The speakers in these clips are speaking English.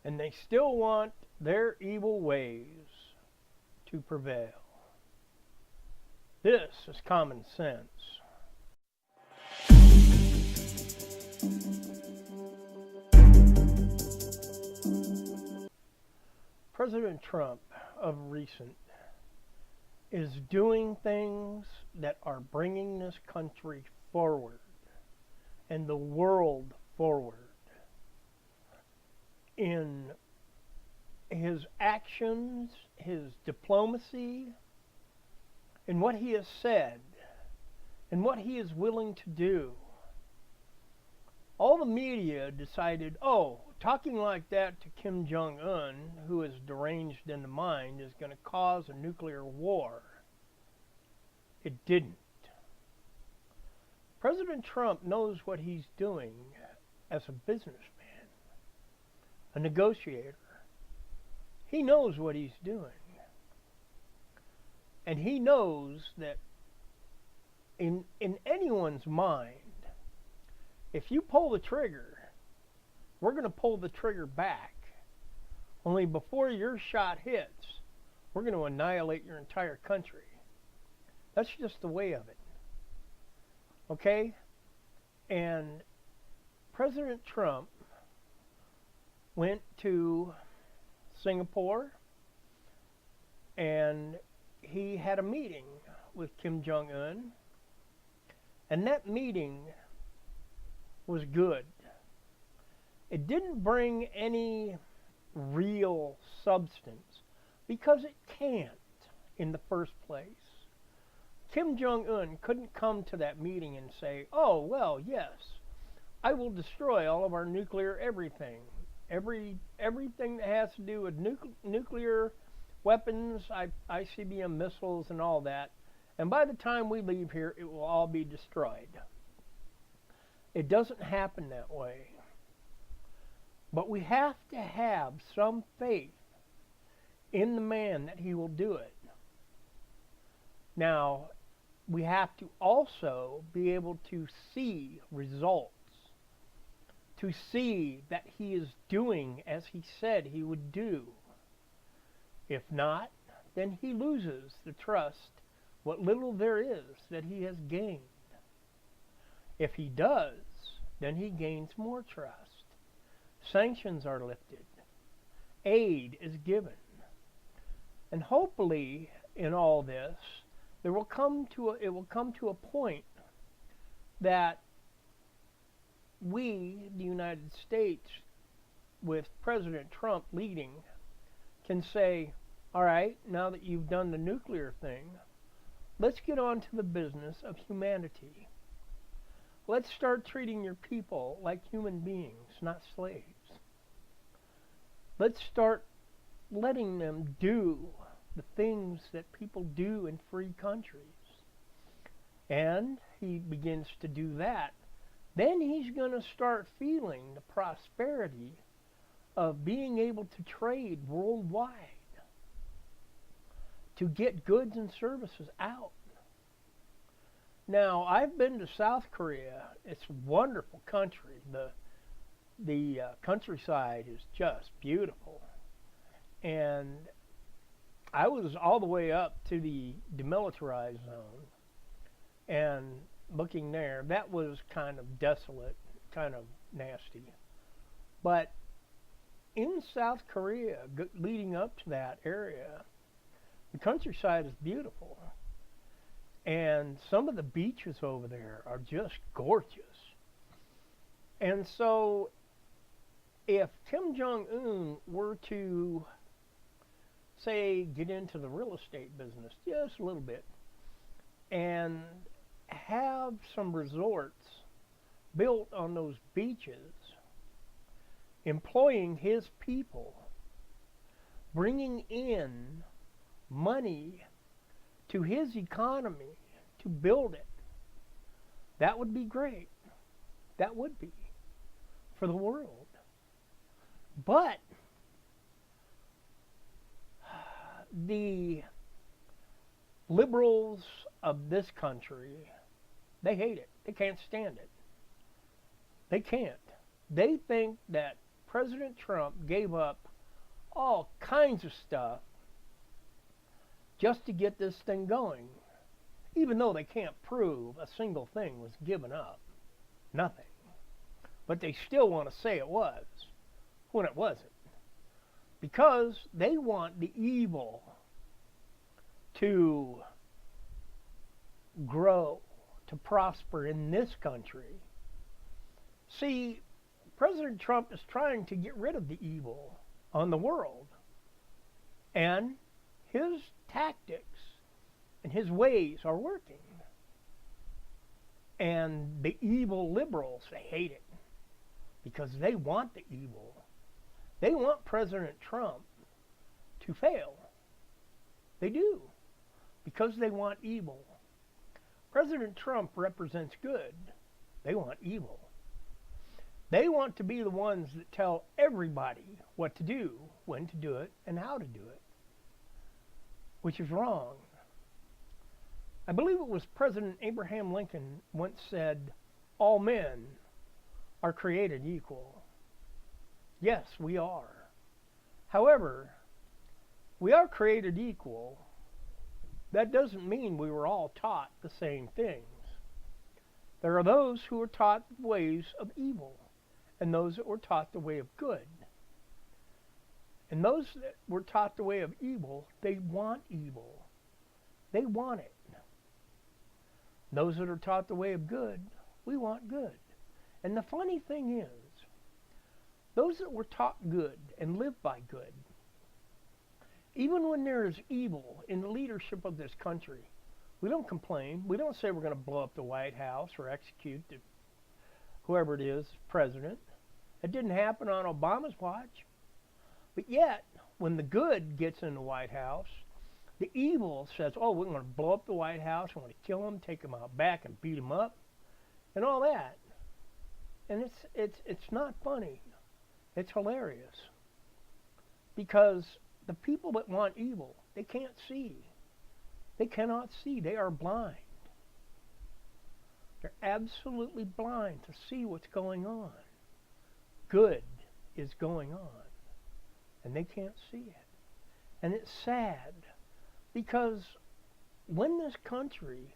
and they still want their evil ways to prevail. This is common sense. President Trump of recent is doing things that are bringing this country forward and the world forward in his actions, his diplomacy, in what he has said, and what he is willing to do. All the media decided, oh, talking like that to Kim Jong-un, who is deranged in the mind, is going to cause a nuclear war. It didn't. President Trump knows what he's doing as a businessman, a negotiator. He knows what he's doing. And he knows that in anyone's mind, if you pull the trigger, we're going to pull the trigger back. Only before your shot hits, we're going to annihilate your entire country. That's just the way of it. Okay? And President Trump went to Singapore and he had a meeting with Kim Jong-un, and that meeting was good. It didn't bring any real substance because it can't in the first place. Kim Jong-un couldn't come to that meeting and say, oh, well, yes, I will destroy all of our nuclear everything. Everything that has to do with nuclear weapons, ICBM missiles and all that. And by the time we leave here, it will all be destroyed. It doesn't happen that way. But we have to have some faith in the man that he will do it. Now, we have to also be able to see results, to see that he is doing as he said he would do. If not, then he loses the trust, what little there is that he has gained. If he does, then he gains more trust. Sanctions are lifted. Aid is given. And hopefully, in all this, it will come to a point that we, the United States, with President Trump leading, can say, all right, now that you've done the nuclear thing, let's get on to the business of humanity. Let's start treating your people like human beings, not slaves. Let's start letting them do the things that people do in free countries. And he begins to do that. Then he's going to start feeling the prosperity of being able to trade worldwide, to get goods and services out. Now, I've been to South Korea. It's a wonderful country. The countryside is just beautiful. And I was all the way up to the demilitarized zone and looking there. That was kind of desolate, kind of nasty. But in South Korea, leading up to that area, the countryside is beautiful. And some of the beaches over there are just gorgeous. And so, if Kim Jong-un were to, say, get into the real estate business just a little bit, and have some resorts built on those beaches, employing his people, bringing in money to his economy to build it, that would be great. That would be for the world. But the liberals of this country, they hate it. They can't stand it. They can't. They think that President Trump gave up all kinds of stuff just to get this thing going, even though they can't prove a single thing was given up. Nothing. But they still want to say it was when it wasn't. Because they want the evil to grow, to prosper in this country. See, President Trump is trying to get rid of the evil on the world. And his tactics and his ways are working. And the evil liberals, they hate it because they want the evil. They want President Trump to fail. They do, because they want evil. President Trump represents good. They want evil. They want to be the ones that tell everybody what to do, when to do it, and how to do it, which is wrong. I believe it was President Abraham Lincoln once said, all men are created equal. Yes, we are. However, we are created equal. That doesn't mean we were all taught the same things. There are those who are taught ways of evil, and those that were taught the way of good. And those that were taught the way of evil, they want evil. They want it. Those that are taught the way of good, we want good. And the funny thing is, those that were taught good and live by good, even when there is evil in the leadership of this country, we don't complain. We don't say we're going to blow up the White House or execute whoever it is, president. It didn't happen on Obama's watch. But yet, when the good gets in the White House, the evil says, oh, we're going to blow up the White House, we're going to kill him, take him out back and beat him up, and all that. And it's not funny. It's hilarious. Because the people that want evil, they can't see. They cannot see. They are blind. They're absolutely blind to see what's going on. Good is going on. And they can't see it. And it's sad. Because when this country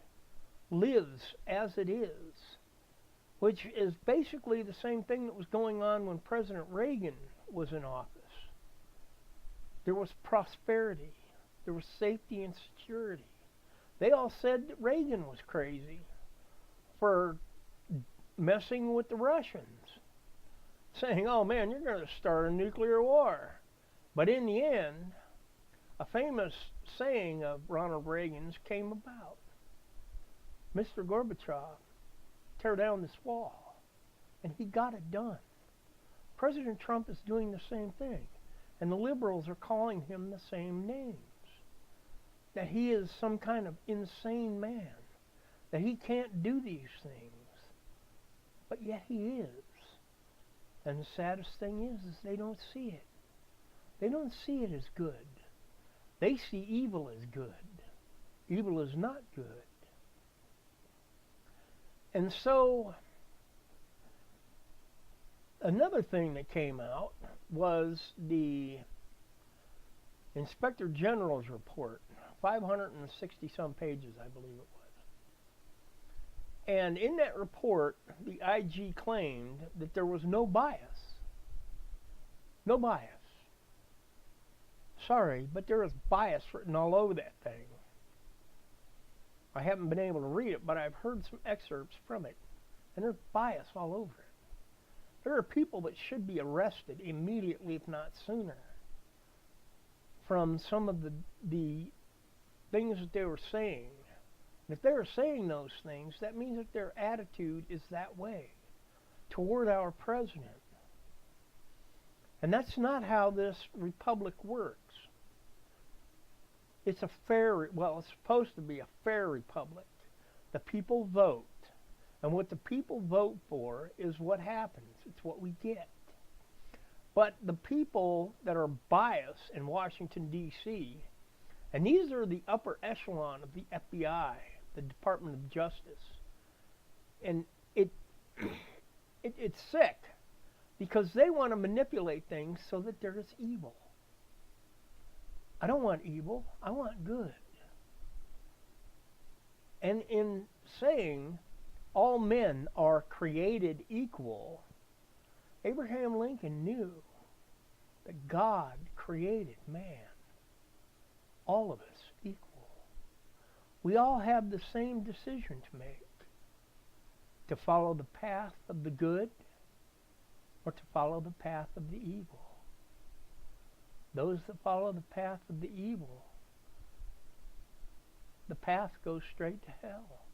lives as it is, which is basically the same thing that was going on when President Reagan was in office, there was prosperity, there was safety and security. They all said that Reagan was crazy for messing with the Russians, saying, oh man, you're going to start a nuclear war. But in the end, a famous saying of Ronald Reagan's came about. Mr. Gorbachev, tear down this wall. And he got it done. President Trump is doing the same thing. And the liberals are calling him the same names. That he is some kind of insane man. That he can't do these things. But yet he is. And the saddest thing is they don't see it. They don't see it as good. They see evil as good. Evil is not good. And so, another thing that came out was the Inspector General's report, 560 some pages, I believe it was. And in that report, the IG claimed that there was no bias. No bias. Sorry, but there is bias written all over that thing. I haven't been able to read it, but I've heard some excerpts from it, and there's bias all over it. There are people that should be arrested immediately, if not sooner, from some of the things that they were saying. And if they were saying those things, that means that their attitude is that way toward our president. And that's not how this republic works. It's a fair, well, it's supposed to be a fair republic. The people vote. And what the people vote for is what happens. It's what we get. But the people that are biased in Washington, D.C., and these are the upper echelon of the FBI, the Department of Justice, and it's sick because they want to manipulate things so that there is evil. I don't want evil, I want good. And in saying all men are created equal, Abraham Lincoln knew that God created man, all of us equal. We all have the same decision to make, to follow the path of the good or to follow the path of the evil. Those that follow the path of the evil, the path goes straight to hell,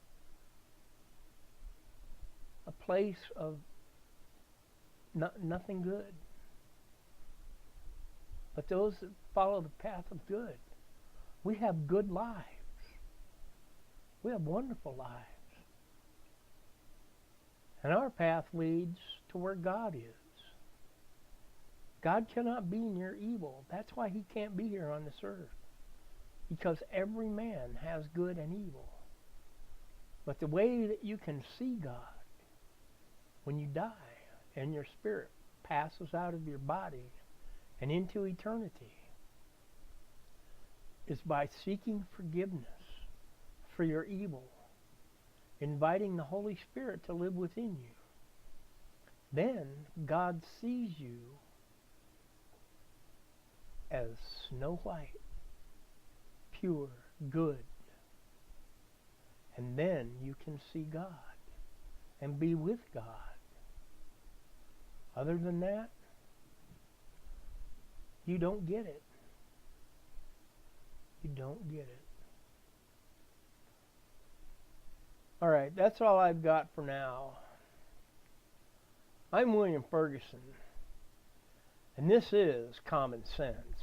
a place of nothing good. But those that follow the path of good, we have good lives. We have wonderful lives. And our path leads to where God is. God cannot be near evil. That's why he can't be here on this earth. Because every man has good and evil. But the way that you can see God when you die and your spirit passes out of your body and into eternity is by seeking forgiveness for your evil, inviting the Holy Spirit to live within you. Then God sees you as snow white, pure, good. And then you can see God and be with God. Other than that, you don't get it. You don't get it. All right, that's all I've got for now. I'm William Ferguson, and this is Common Sense.